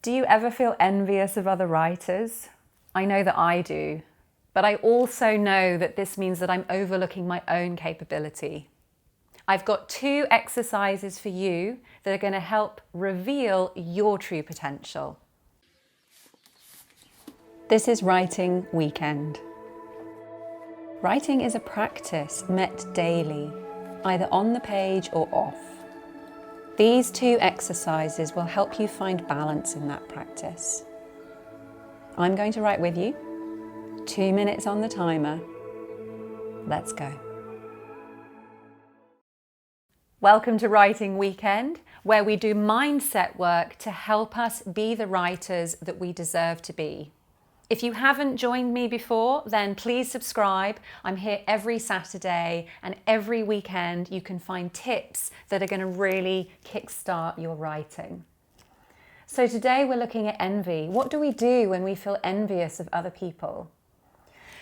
Do you ever feel envious of other writers? I know that I do, but I also know that this means that I'm overlooking my own capability. I've got 2 exercises for you that are going to help reveal your true potential. This is Writing Weekend. Writing is a practice met daily, either on the page or off. These 2 exercises will help you find balance in that practice. I'm going to write with you. 2 minutes on the timer. Let's go. Welcome to Writing Weekend, where we do mindset work to help us be the writers that we deserve to be. If you haven't joined me before, then please subscribe. I'm here every Saturday, and every weekend you can find tips that are going to really kickstart your writing. So today we're looking at envy. What do we do when we feel envious of other people?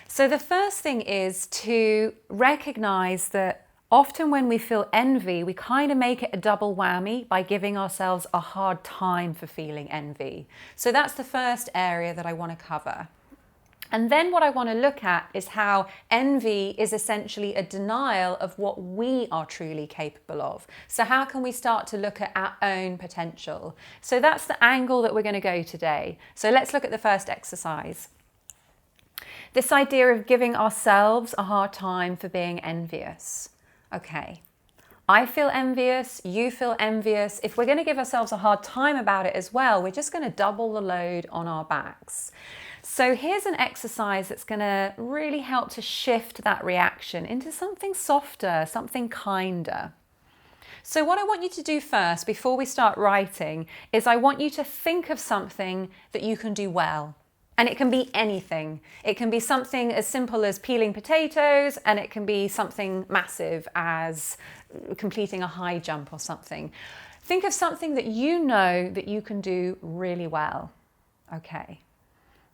So the first thing is to recognize that often when we feel envy, we kind of make it a double whammy by giving ourselves a hard time for feeling envy. So that's the first area that I want to cover. And then what I want to look at is how envy is essentially a denial of what we are truly capable of. So how can we start to look at our own potential? So that's the angle that we're going to go today. So let's look at the first exercise. This idea of giving ourselves a hard time for being envious. Okay, I feel envious, you feel envious. If we're going to give ourselves a hard time about it as well, we're just going to double the load on our backs. So here's an exercise that's going to really help to shift that reaction into something softer, something kinder. So what I want you to do first, before we start writing, is I want you to think of something that you can do well. And it can be anything. It can be something as simple as peeling potatoes, and it can be something massive as completing a high jump or something. Think of something that you know that you can do really well. Okay.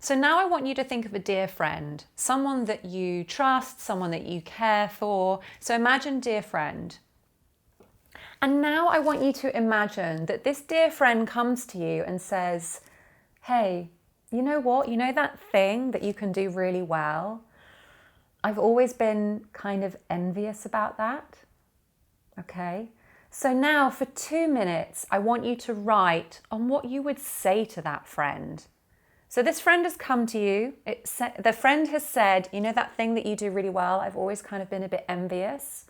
So now I want you to think of a dear friend, someone that you trust, someone that you care for. So imagine dear friend. And now I want you to imagine that this dear friend comes to you and says, hey, you know what? You know that thing that you can do really well? I've always been kind of envious about that. Okay. So now for 2 minutes, I want you to write on what you would say to that friend. So this friend has come to you. The friend has said, you know that thing that you do really well? I've always kind of been a bit envious.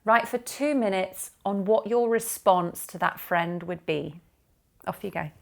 Write for 2 minutes on what your response to that friend would be. Off you go.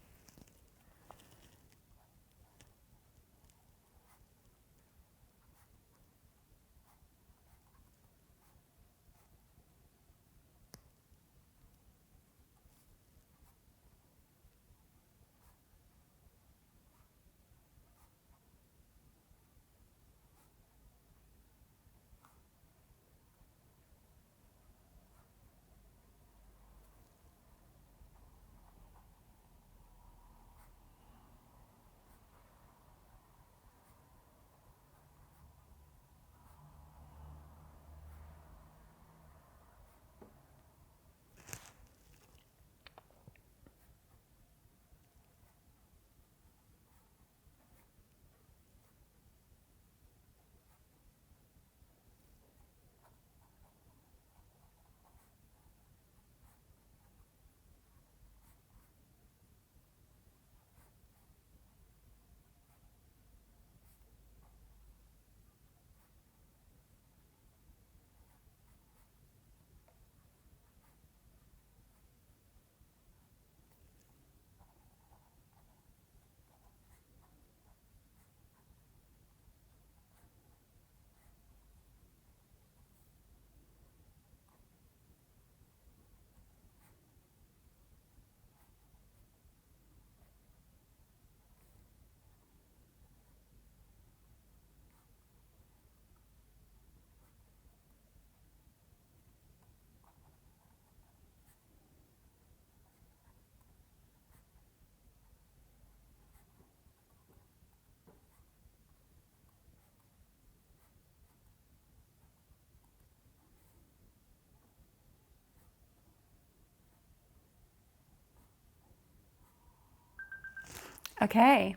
Okay.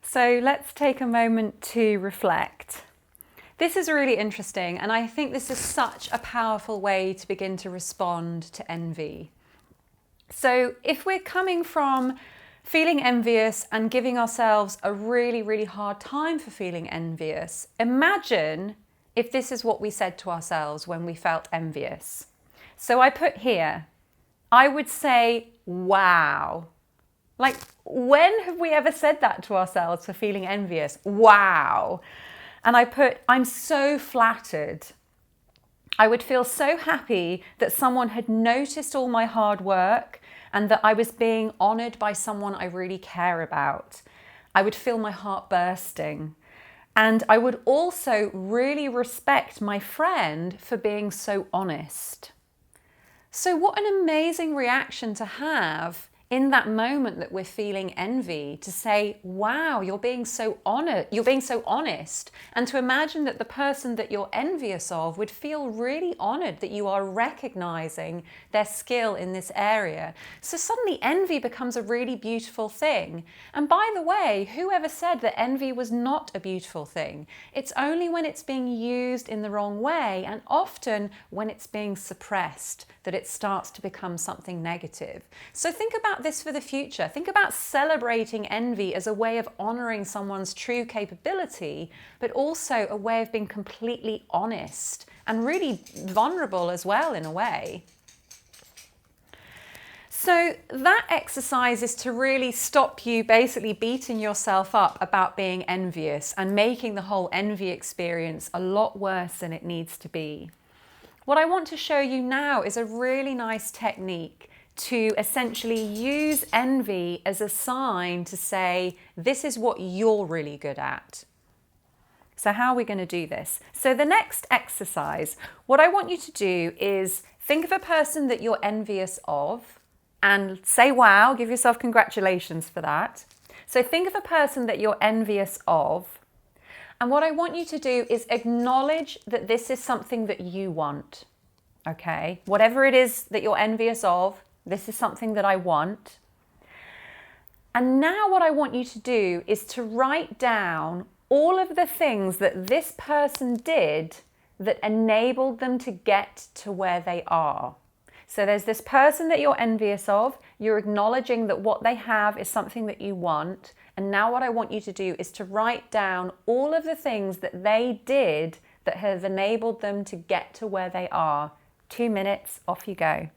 So let's take a moment to reflect. This is really interesting, and I think this is such a powerful way to begin to respond to envy. So if we're coming from feeling envious and giving ourselves a really, really hard time for feeling envious, imagine if this is what we said to ourselves when we felt envious. So I put here, I would say, wow. Like, when have we ever said that to ourselves for feeling envious? Wow. And I put, I'm so flattered. I would feel so happy that someone had noticed all my hard work and that I was being honored by someone I really care about. I would feel my heart bursting. And I would also really respect my friend for being so honest. So what an amazing reaction to have in that moment that we're feeling envy, to say, wow, you're being so honest, and to imagine that the person that you're envious of would feel really honored that you are recognizing their skill in this area. So suddenly envy becomes a really beautiful thing. And by the way, whoever said that envy was not a beautiful thing? It's only when it's being used in the wrong way, and often when it's being suppressed, that it starts to become something negative. So think about this for the future. Think about celebrating envy as a way of honoring someone's true capability, but also a way of being completely honest and really vulnerable as well in a way. So that exercise is to really stop you basically beating yourself up about being envious and making the whole envy experience a lot worse than it needs to be. What I want to show you now is a really nice technique to essentially use envy as a sign to say, this is what you're really good at. So how are we going to do this? So the next exercise, what I want you to do is think of a person that you're envious of and say, wow, give yourself congratulations for that. So think of a person that you're envious of. And what I want you to do is acknowledge that this is something that you want. Okay? Whatever it is that you're envious of, this is something that I want. And now what I want you to do is to write down all of the things that this person did that enabled them to get to where they are. So there's this person that you're envious of. You're acknowledging that what they have is something that you want. And now what I want you to do is to write down all of the things that they did that have enabled them to get to where they are. 2 minutes, off you go.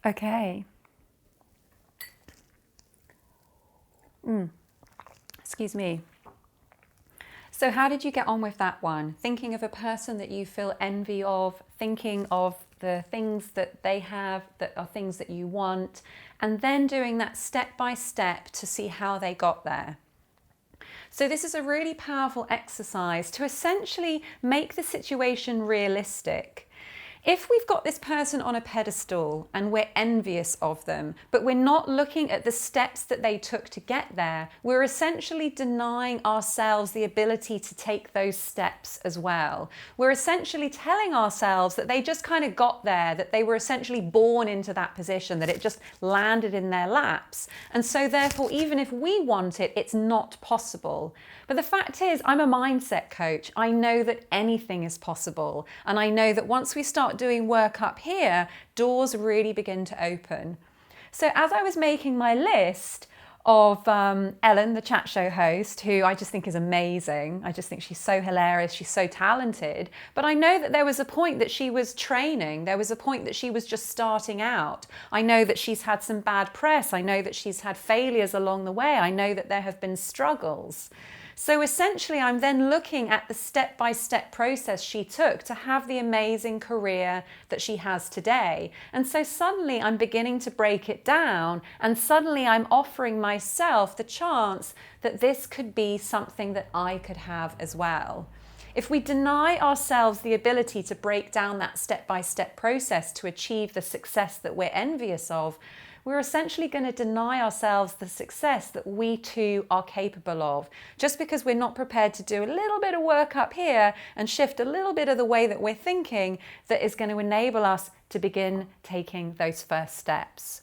Okay. Excuse me. So how did you get on with that one? Thinking of a person that you feel envy of, thinking of the things that they have that are things that you want, and then doing that step by step to see how they got there. So this is a really powerful exercise to essentially make the situation realistic. If we've got this person on a pedestal and we're envious of them, but we're not looking at the steps that they took to get there, we're essentially denying ourselves the ability to take those steps as well. We're essentially telling ourselves that they just kind of got there, that they were essentially born into that position, that it just landed in their laps. And so therefore, even if we want it, it's not possible. But the fact is, I'm a mindset coach. I know that anything is possible. And I know that once we start doing work up here, doors really begin to open. So as I was making my list of Ellen, the chat show host, who I just think is amazing. I just think she's so hilarious. She's so talented. But I know that there was a point that she was training. There was a point that she was just starting out. I know that she's had some bad press. I know that she's had failures along the way. I know that there have been struggles. So essentially, I'm then looking at the step-by-step process she took to have the amazing career that she has today. And so suddenly I'm beginning to break it down, and suddenly I'm offering myself the chance that this could be something that I could have as well. If we deny ourselves the ability to break down that step-by-step process to achieve the success that we're envious of, we're essentially going to deny ourselves the success that we too are capable of, just because we're not prepared to do a little bit of work up here and shift a little bit of the way that we're thinking that is going to enable us to begin taking those first steps.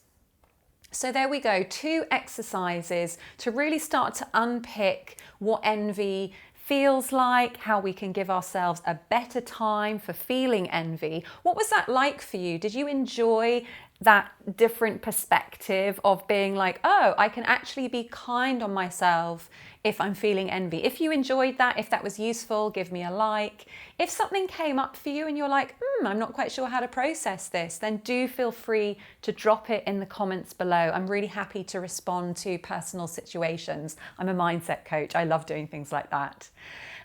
So there we go, 2 exercises to really start to unpick what envy feels like, how we can give ourselves a better time for feeling envy. What was that like for you? Did you enjoy that different perspective of being like, oh, I can actually be kind on myself if I'm feeling envy? If you enjoyed that, if that was useful, give me a like. If something came up for you and you're like, I'm not quite sure how to process this, then do feel free to drop it in the comments below. I'm really happy to respond to personal situations. I'm a mindset coach. I love doing things like that.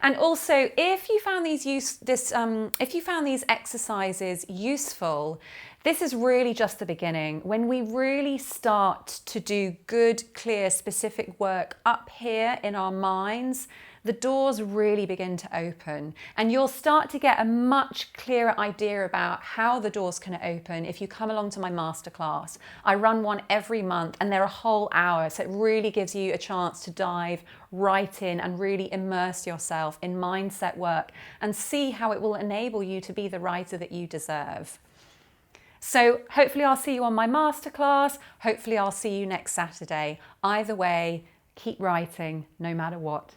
And also, if you found these exercises useful, this is really just the beginning. When we really start to do good, clear, specific work up here in our minds, the doors really begin to open, and you'll start to get a much clearer idea about how the doors can open if you come along to my masterclass. I run one every month and they're a whole hour, so it really gives you a chance to dive right in and really immerse yourself in mindset work and see how it will enable you to be the writer that you deserve. So hopefully I'll see you on my masterclass. Hopefully I'll see you next Saturday. Either way, keep writing no matter what.